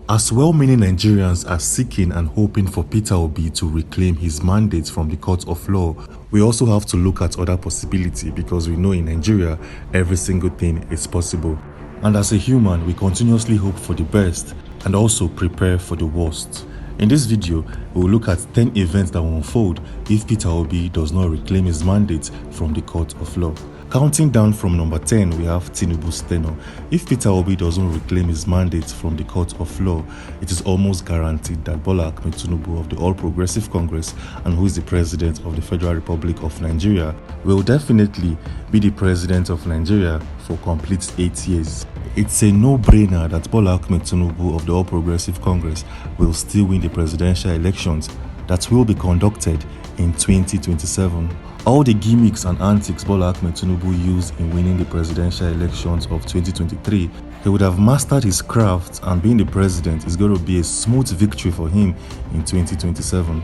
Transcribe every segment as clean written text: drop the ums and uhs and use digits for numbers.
As well-meaning Nigerians are seeking and hoping for Peter Obi to reclaim his mandate from the court of law, we also have to look at other possibilities because we know in Nigeria, every single thing is possible. And as a human, we continuously hope for the best and also prepare for the worst. In this video, we will look at 10 events that will unfold if Peter Obi does not reclaim his mandate from the court of law. Counting down from number 10, we have TINUBU'S tenure. If Peter Obi doesn't reclaim his mandate from the court of law, it is almost guaranteed that Bola Ahmed Tinubu of the All Progressive Congress, and who is the President of the Federal Republic of Nigeria, will definitely be the President of Nigeria for complete 8 years. It's a no-brainer that Bola Ahmed Tinubu of the All Progressive Congress will still win the presidential elections that will be conducted in 2027. All the gimmicks and antics Bola Ahmed Tinubu used in winning the presidential elections of 2023, he would have mastered his craft, and being the president is going to be a smooth victory for him in 2027.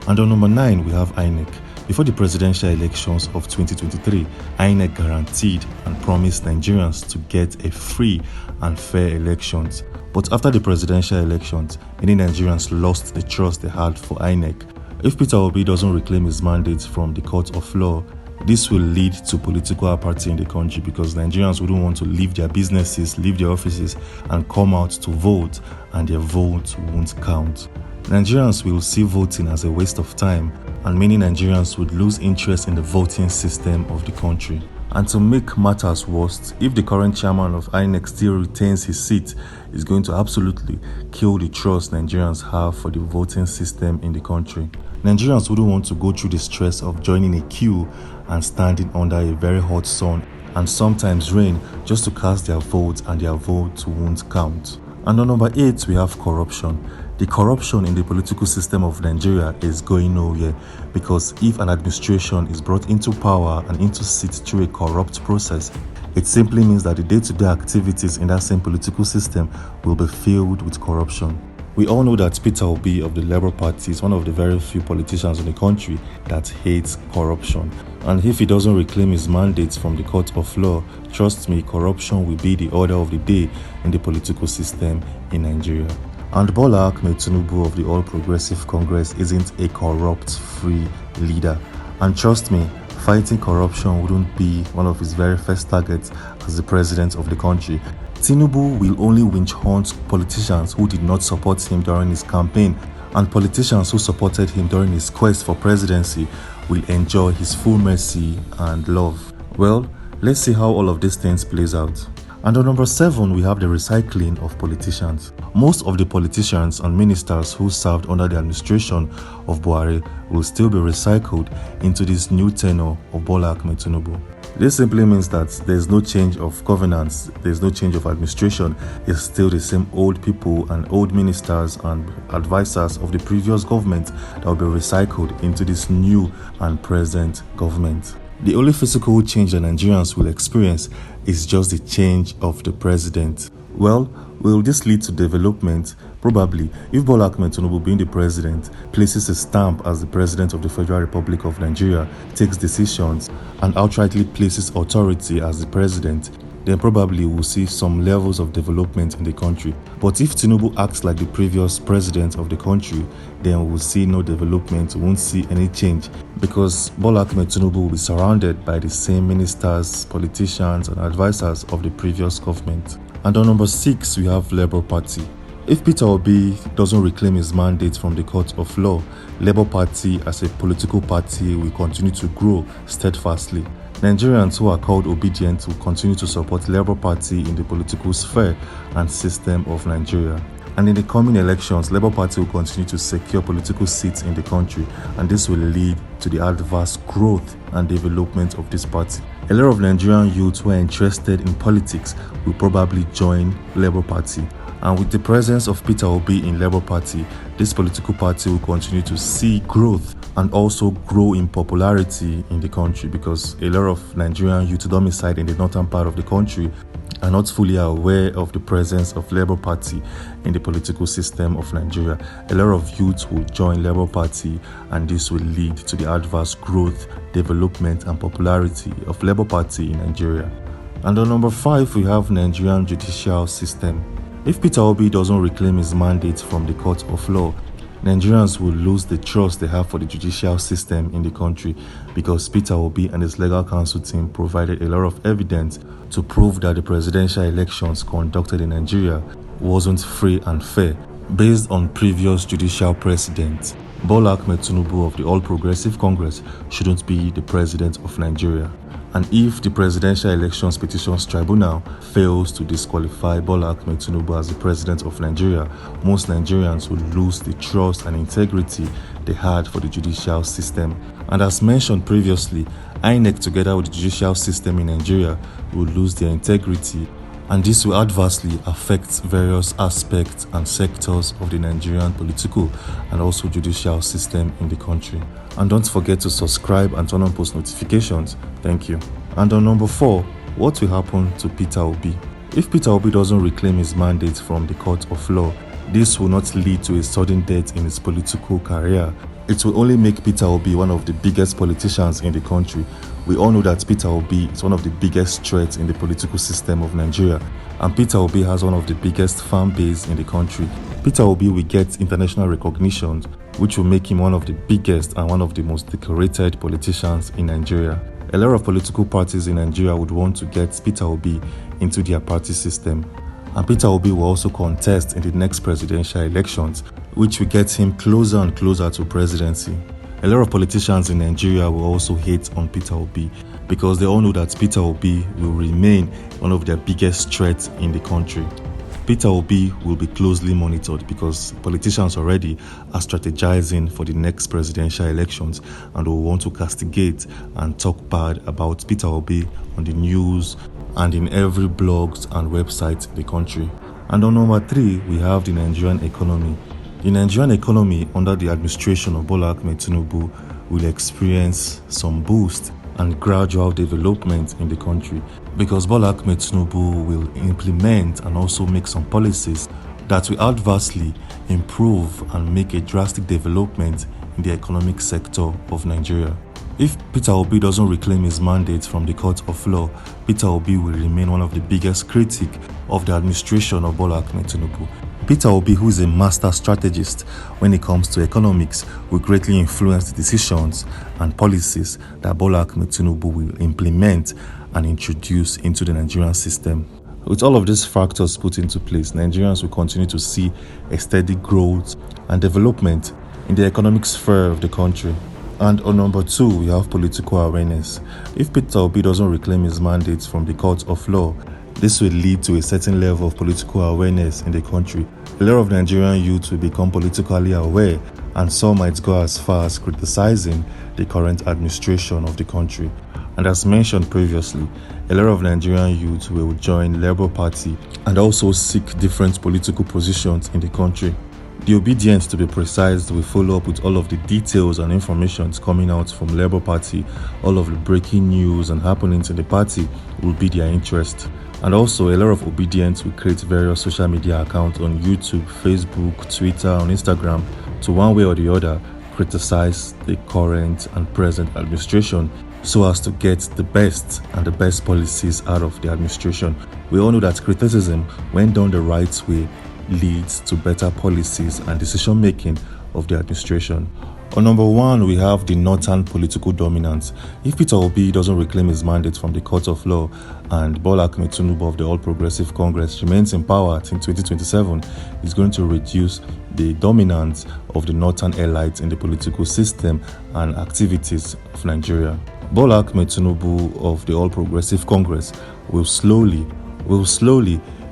And on number 9, we have INEC. Before the presidential elections of 2023, INEC guaranteed and promised Nigerians to get a free and fair elections. But after the presidential elections, many Nigerians lost the trust they had for INEC. If Peter Obi doesn't reclaim his mandate from the court of law, this will lead to political apathy in the country because Nigerians wouldn't want to leave their businesses, leave their offices, and come out to vote, and their vote won't count. Nigerians will see voting as a waste of time, and many Nigerians would lose interest in the voting system of the country. And to make matters worse, if the current chairman of INEC still retains his seat, it's going to absolutely kill the trust Nigerians have for the voting system in the country. Nigerians wouldn't want to go through the stress of joining a queue and standing under a very hot sun and sometimes rain just to cast their votes, and their votes won't count. And on number 8, we have corruption. The corruption in the political system of Nigeria is going nowhere because if an administration is brought into power and into seat through a corrupt process, it simply means that the day-to-day activities in that same political system will be filled with corruption. We all know that Peter Obi of the Labour Party is one of the very few politicians in the country that hates corruption. And if he doesn't reclaim his mandate from the court of law, trust me, corruption will be the order of the day in the political system in Nigeria. And Bola Ahmed Tinubu of the All Progressive Congress isn't a corrupt-free leader. And trust me, fighting corruption wouldn't be one of his very first targets as the president of the country. Tinubu will only winch hunt politicians who did not support him during his campaign, and politicians who supported him during his quest for presidency will enjoy his full mercy and love. Well, let's see how all of these things plays out. And on number 7, we have the recycling of politicians. Most of the politicians and ministers who served under the administration of Buhari will still be recycled into this new tenure of Bola Ahmed Tinubu. This simply means that there's no change of governance, there's no change of administration. It's still the same old people and old ministers and advisors of the previous government that will be recycled into this new and present government. The only physical change that Nigerians will experience is just the change of the president. Well, will this lead to development? Probably. If Bola Ahmed Tinubu, being the president, places a stamp as the president of the Federal Republic of Nigeria, takes decisions, and outrightly places authority as the president, then probably we'll see some levels of development in the country. But if Tinubu acts like the previous president of the country, then we'll see no development, we won't see any change, because Bola Ahmed Tinubu will be surrounded by the same ministers, politicians, and advisors of the previous government. And on number 6, we have Labour Party. If Peter Obi doesn't reclaim his mandate from the court of law, Labour Party as a political party will continue to grow steadfastly. Nigerians who are called obedient will continue to support Labour Party in the political sphere and system of Nigeria. And in the coming elections, Labour Party will continue to secure political seats in the country, and this will lead to the adverse growth and development of this party. A lot of Nigerian youths who are interested in politics will probably join Labour Party. And with the presence of Peter Obi in Labour Party, this political party will continue to see growth and also grow in popularity in the country, because a lot of Nigerian youth domiciled in the northern part of the country are not fully aware of the presence of Labour Party in the political system of Nigeria. A lot of youths will join Labour Party, and this will lead to the adverse growth, development, and popularity of Labour Party in Nigeria. And on number 5, we have Nigerian judicial system. If Peter Obi doesn't reclaim his mandate from the court of law, Nigerians will lose the trust they have for the judicial system in the country, because Peter Obi and his legal counsel team provided a lot of evidence to prove that the presidential elections conducted in Nigeria wasn't free and fair. Based on previous judicial precedents, Bola Ahmed Tinubu of the All Progressive Congress shouldn't be the president of Nigeria. And if the Presidential Elections Petitions Tribunal fails to disqualify Bola Ahmed Tinubu as the president of Nigeria, most Nigerians will lose the trust and integrity they had for the judicial system. And as mentioned previously, INEC together with the judicial system in Nigeria will lose their integrity, and this will adversely affect various aspects and sectors of the Nigerian political and also judicial system in the country. And don't forget to subscribe and turn on post notifications. Thank you. And on number 4, what will happen to Peter Obi? If Peter Obi doesn't reclaim his mandate from the court of law, this will not lead to a sudden death in his political career. It will only make Peter Obi one of the biggest politicians in the country. We all know that Peter Obi is one of the biggest threats in the political system of Nigeria, and Peter Obi has one of the biggest fan base in the country. Peter Obi will get international recognition, which will make him one of the biggest and one of the most decorated politicians in Nigeria. A lot of political parties in Nigeria would want to get Peter Obi into their party system, and Peter Obi will also contest in the next presidential elections, which will get him closer and closer to presidency. A lot of politicians in Nigeria will also hate on Peter Obi because they all know that Peter Obi will remain one of their biggest threats in the country. Peter Obi will be closely monitored because politicians already are strategizing for the next presidential elections and will want to castigate and talk bad about Peter Obi on the news and in every blogs and website in the country. And on number 3, we have the Nigerian economy. The Nigerian economy under the administration of Bola Ahmed Tinubu will experience some boost and gradual development in the country because Bola Ahmed Tinubu will implement and also make some policies that will adversely improve and make a drastic development in the economic sector of Nigeria. If Peter Obi doesn't reclaim his mandate from the court of law, Peter Obi will remain one of the biggest critics of the administration of Bola Ahmed Tinubu. Peter Obi, who is a master strategist when it comes to economics, will greatly influence the decisions and policies that Bola Ahmed Tinubu will implement and introduce into the Nigerian system. With all of these factors put into place, Nigerians will continue to see a steady growth and development in the economic sphere of the country. And on number 2, we have political awareness. If Peter Obi doesn't reclaim his mandate from the court of law, this will lead to a certain level of political awareness in the country. A lot of Nigerian youth will become politically aware, and some might go as far as criticizing the current administration of the country. And as mentioned previously, a lot of Nigerian youth will join Labour Party and also seek different political positions in the country. The obedience, to be precise, will follow up with all of the details and information coming out from Labour Party. All of the breaking news and happenings in the party will be their interest. And also, a lot of obedience will create various social media accounts on YouTube, Facebook, Twitter, on Instagram to one way or the other criticize the current and present administration so as to get the best and the best policies out of the administration. We all know that criticism, when done the right way, leads to better policies and decision making of the administration. On number 1, we have the northern political dominance. If Peter Obi doesn't reclaim his mandate from the court of law and Bola Ahmed Tinubu of the All Progressive Congress remains in power in 2027, it's going to reduce the dominance of the northern elites in the political system and activities of Nigeria. Bola Ahmed Tinubu of the All Progressive Congress will slowly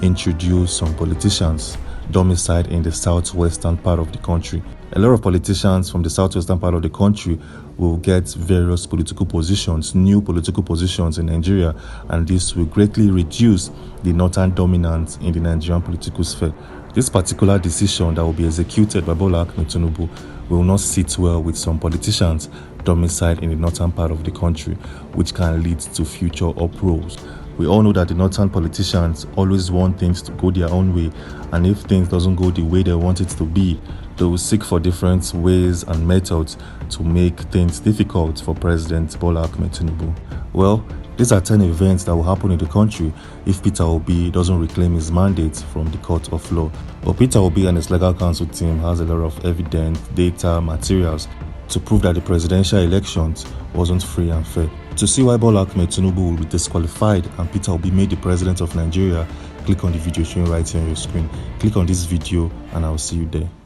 introduce some politicians domiciled in the southwestern part of the country. A lot of politicians from the southwestern part of the country will get various political positions, new political positions in Nigeria, and this will greatly reduce the northern dominance in the Nigerian political sphere. This particular decision that will be executed by Bola Ahmed Tinubu will not sit well with some politicians domiciled in the northern part of the country, which can lead to future uproars. We all know that the northern politicians always want things to go their own way, and if things doesn't go the way they want it to be, they will seek for different ways and methods to make things difficult for President Bola Ahmed Tinubu. Well, These are 10 events that will happen in the country if Peter Obi doesn't reclaim his mandate from the court of law. But Peter Obi and his legal counsel team has a lot of evidence, data, materials to prove that the presidential elections wasn't free and fair. To see why Bola Ahmed Tinubu will be disqualified and Peter Obi made the president of Nigeria, click on the video showing right here on your screen. Click on this video and I'll see you there.